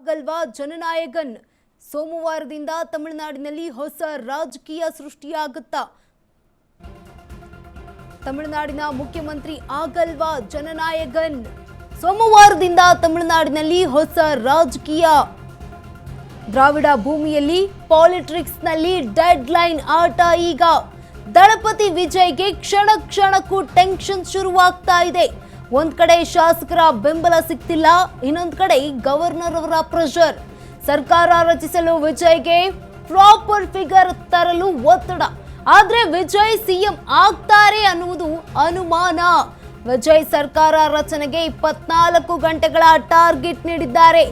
ಆಗಲ್ವಾ ಜನನಾಯಕನ್ ಸೋಮವಾರದಿಂದ ತಮಿಳುನಾಡಿನಲ್ಲಿ ಹೊಸ ರಾಜಕೀಯ ಸೃಷ್ಟಿಯಾಗುತ್ತಾ? ತಮಿಳುನಾಡಿನ ಮುಖ್ಯಮಂತ್ರಿ ಆಗಲ್ವಾ ಜನನಾಯಕನ್ ಸೋಮವಾರದಿಂದ ತಮಿಳುನಾಡಿನಲ್ಲಿ ಹೊಸ ರಾಜಕೀಯ ದ್ರಾವಿಡ ಭೂಮಿಯಲ್ಲಿ ಪಾಲಿಟಿಕ್ಸ್ನಲ್ಲಿ ಡೆಡ್ ಲೈನ್ ಆಟ. ಈಗ ದಳಪತಿ ವಿಜಯ್ಗೆ ಕ್ಷಣ ಕ್ಷಣಕ್ಕೂ ಟೆನ್ಷನ್ ಶುರುವಾಗ್ತಾ ಇದೆ. ಒಂದ್ ಕಡೆ ಶಾಸಕರ ಬೆಂಬಲ ಸಿಗ್ತಿಲ್ಲ, ಇನ್ನೊಂದ್ ಕಡೆ ಗವರ್ನರ್ ಅವರ ಪ್ರೆಷರ್. ಸರ್ಕಾರ ರಚಿಸಲು ವಿಜಯ್ಗೆ ಪ್ರಾಪರ್ ಫಿಗರ್ ತರಲು ಒತ್ತಡ. ಆದ್ರೆ ವಿಜಯ್ ಸಿಎಂ ಆಗ್ತಾರೆ ಅನ್ನುವುದು ಅನುಮಾನ. ವಿಜಯ್ ಸರ್ಕಾರ ರಚನೆಗೆ 24 ಗಂಟೆಗಳ ಟಾರ್ಗೆಟ್ ನೀಡಿದ್ದಾರೆ.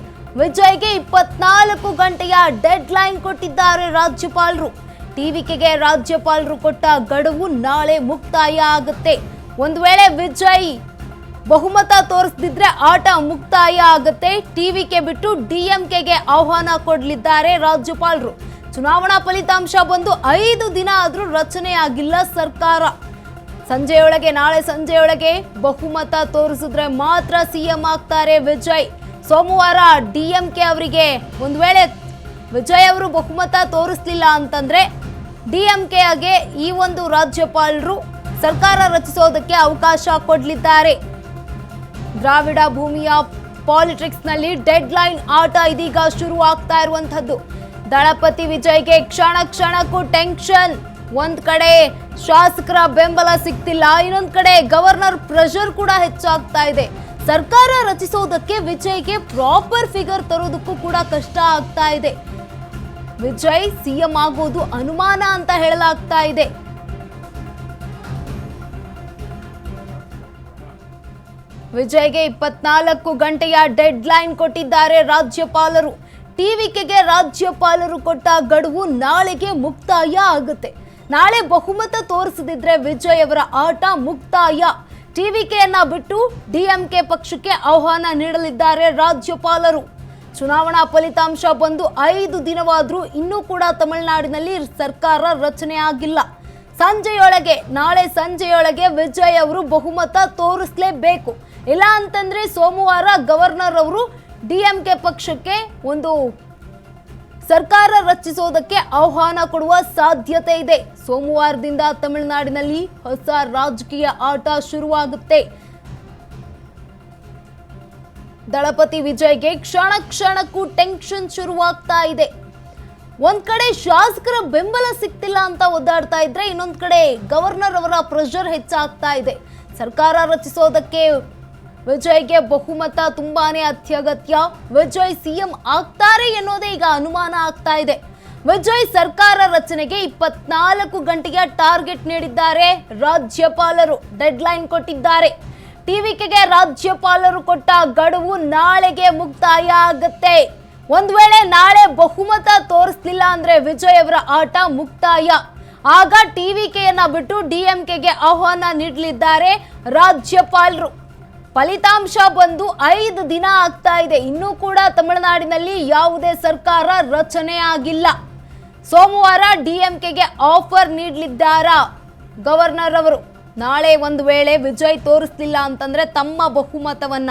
ವಿಜಯ್ಗೆ 24 ಗಂಟೆಯ ಡೆಡ್ ಲೈನ್ ಕೊಟ್ಟಿದ್ದಾರೆ ರಾಜ್ಯಪಾಲರು. ಟಿವಿಕೆಗೆ ರಾಜ್ಯಪಾಲರು ಕೊಟ್ಟ ಗಡುವು ನಾಳೆ ಮುಕ್ತಾಯ ಆಗುತ್ತೆ. ಒಂದು ವೇಳೆ ವಿಜಯ್ ಬಹುಮತ ತೋರಿಸದಿದ್ರೆ ಆಟ ಮುಕ್ತಾಯ ಆಗುತ್ತೆ. ಟಿವಿಕೆ ಬಿಟ್ಟು ಡಿಎಂಕೆಗೆ ಆಹ್ವಾನ ಕೊಡಲಿದ್ದಾರೆ ರಾಜ್ಯಪಾಲರು. ಚುನಾವಣಾ ಫಲಿತಾಂಶ ಬಂದು 5 ದಿನ ಆದ್ರೂ ರಚನೆ ಆಗಿಲ್ಲ ಸರ್ಕಾರ. ನಾಳೆ ಸಂಜೆಯೊಳಗೆ ಬಹುಮತ ತೋರಿಸಿದ್ರೆ ಮಾತ್ರ ಸಿಎಂ ಆಗ್ತಾರೆ ವಿಜಯ್. ಸೋಮವಾರ ಡಿಎಂಕೆ ಅವರಿಗೆ ಒಂದು ವೇಳೆ ವಿಜಯ್ ಅವರು ಬಹುಮತ ತೋರಿಸಲಿಲ್ಲ ಅಂತಂದ್ರೆ ಡಿಎಂಕೆಗೆ ಈ ಒಂದು ರಾಜ್ಯಪಾಲರು ಸರ್ಕಾರ ರಚಿಸೋದಕ್ಕೆ ಅವಕಾಶ ಕೊಡಲಿದ್ದಾರೆ. ದ್ರಾವಿಡ ಭೂಮಿಯ ಪಾಲಿಟಿಕ್ಸ್ ನಲ್ಲಿ ಡೆಡ್ ಲೈನ್ ಆಟ ಇದೀಗ ಶುರು ಆಗ್ತಾ ಇರುವಂತದ್ದು. ದಳಪತಿ ವಿಜಯ್ಗೆ ಕ್ಷಣ ಕ್ಷಣಕ್ಕೂ ಟೆನ್ಷನ್. ಒಂದ್ ಕಡೆ ಶಾಸಕರ ಬೆಂಬಲ ಸಿಗ್ತಿಲ್ಲ, ಇನ್ನೊಂದ್ ಕಡೆ ಗವರ್ನರ್ ಪ್ರೆಷರ್ ಕೂಡ ಹೆಚ್ಚಾಗ್ತಾ ಇದೆ. ಸರ್ಕಾರ ರಚಿಸೋದಕ್ಕೆ ವಿಜಯ್ಗೆ ಪ್ರಾಪರ್ ಫಿಗರ್ ತರೋದಕ್ಕೂ ಕೂಡ ಕಷ್ಟ ಆಗ್ತಾ ಇದೆ. ವಿಜಯ್ ಸಿಎಂ ಆಗೋದು ಅನುಮಾನ ಅಂತ ಹೇಳಲಾಗ್ತಾ ಇದೆ. ವಿಜಯ್ಗೆ 24 ಗಂಟೆಯ ಡೆಡ್ ಲೈನ್ ಕೊಟ್ಟಿದ್ದಾರೆ ರಾಜ್ಯಪಾಲರು. ಟಿವಿಕೆಗೆ ರಾಜ್ಯಪಾಲರು ಕೊಟ್ಟ ಗಡುವು ನಾಳೆಗೆ ಮುಕ್ತಾಯ ಆಗುತ್ತೆ. ನಾಳೆ ಬಹುಮತ ತೋರಿಸದಿದ್ರೆ ವಿಜಯ್ ಅವರ ಆಟ ಮುಕ್ತಾಯ. ಟಿವಿಕೆಯನ್ನ ಬಿಟ್ಟು ಡಿಎಂಕೆ ಪಕ್ಷಕ್ಕೆ ಆಹ್ವಾನ ನೀಡಲಿದ್ದಾರೆ ರಾಜ್ಯಪಾಲರು. ಚುನಾವಣಾ ಫಲಿತಾಂಶ ಬಂದು 5 ದಿನವಾದ್ರೂ ಇನ್ನೂ ಕೂಡ ತಮಿಳುನಾಡಿನಲ್ಲಿ ಸರ್ಕಾರ ರಚನೆ ಆಗಿಲ್ಲ. ನಾಳೆ ಸಂಜೆಯೊಳಗೆ ವಿಜಯ್ ಅವರು ಬಹುಮತ ತೋರಿಸಲೇಬೇಕು. ಇಲ್ಲ ಅಂತಂದ್ರೆ ಸೋಮವಾರ ಗವರ್ನರ್ ಅವರು ಡಿಎಂಕೆ ಪಕ್ಷಕ್ಕೆ ಒಂದು ಸರ್ಕಾರ ರಚಿಸೋದಕ್ಕೆ ಆಹ್ವಾನ ಕೊಡುವ ಸಾಧ್ಯತೆ ಇದೆ. ಸೋಮವಾರದಿಂದ ತಮಿಳುನಾಡಿನಲ್ಲಿ ಹೊಸ ರಾಜಕೀಯ ಆಟ ಶುರುವಾಗುತ್ತೆ. ದಳಪತಿ ವಿಜಯ್ಗೆ ಕ್ಷಣ ಕ್ಷಣಕ್ಕೂ ಟೆನ್ಷನ್ ಶುರುವಾಗ್ತಾ ಇದೆ. ಒಂದ್ ಕಡೆ ಶಾಸಕರ ಬೆಂಬಲ ಸಿಗ್ತಿಲ್ಲ ಅಂತ ಒದ್ದಾಡ್ತಾ ಇದ್ರೆ, ಇನ್ನೊಂದ್ ಕಡೆ ಗವರ್ನರ್ ಅವರ ಪ್ರೆಷರ್ ಹೆಚ್ಚಾಗ್ತಾ ಇದೆ. ಸರ್ಕಾರ ರಚಿಸೋದಕ್ಕೆ ವಿಜಯ್ಗೆ ಬಹುಮತ ತುಂಬಾನೇ ಅತ್ಯಗತ್ಯ. ವಿಜಯ್ ಸಿಎಂ ಆಗ್ತಾರೆ ಎನ್ನುವುದೇ ಈಗ ಅನುಮಾನ ಆಗ್ತಾ ಇದೆ. ವಿಜಯ್ ಸರ್ಕಾರ ರಚನೆಗೆ 24 ಗಂಟೆಯ ಟಾರ್ಗೆಟ್ ನೀಡಿದ್ದಾರೆ ರಾಜ್ಯಪಾಲರು. ಡೆಡ್ ಲೈನ್ ಕೊಟ್ಟಿದ್ದಾರೆ. ಟಿವಿಕೆಗೆ ರಾಜ್ಯಪಾಲರು ಕೊಟ್ಟ ಗಡುವು ನಾಳೆಗೆ ಮುಕ್ತಾಯ ಆಗುತ್ತೆ. ಒಂದ್ ವೇಳೆ ನಾಳೆ ಬಹುಮತ ತೋರಿಸಲಿಲ್ಲ ಅಂದ್ರೆ ವಿಜಯ್ ಅವರ ಆಟ ಮುಕ್ತಾಯ. ಆಗ ಟಿವಿಕೆಯನ್ನ ಬಿಟ್ಟು ಡಿಎಂಕೆಗೆ ಆಹ್ವಾನ ನೀಡಲಿದ್ದಾರೆ ರಾಜ್ಯಪಾಲರು. ಫಲಿತಾಂಶ ಬಂದು 5 ದಿನ ಆಗ್ತಾ ಇದೆ. ಇನ್ನೂ ಕೂಡ ತಮಿಳುನಾಡಿನಲ್ಲಿ ಯಾವುದೇ ಸರ್ಕಾರ ರಚನೆ ಆಗಿಲ್ಲ. ಸೋಮವಾರ ಡಿಎಂಕೆಗೆ ಆಫರ್ ನೀಡಲಿದ್ದಾರಾ ಗವರ್ನರ್ ಅವರು? ನಾಳೆ ಒಂದು ವೇಳೆ ವಿಜಯ್ ತೋರಿಸಲಿಲ್ಲ ಅಂತಂದ್ರೆ ತಮ್ಮ ಬಹುಮತವನ್ನ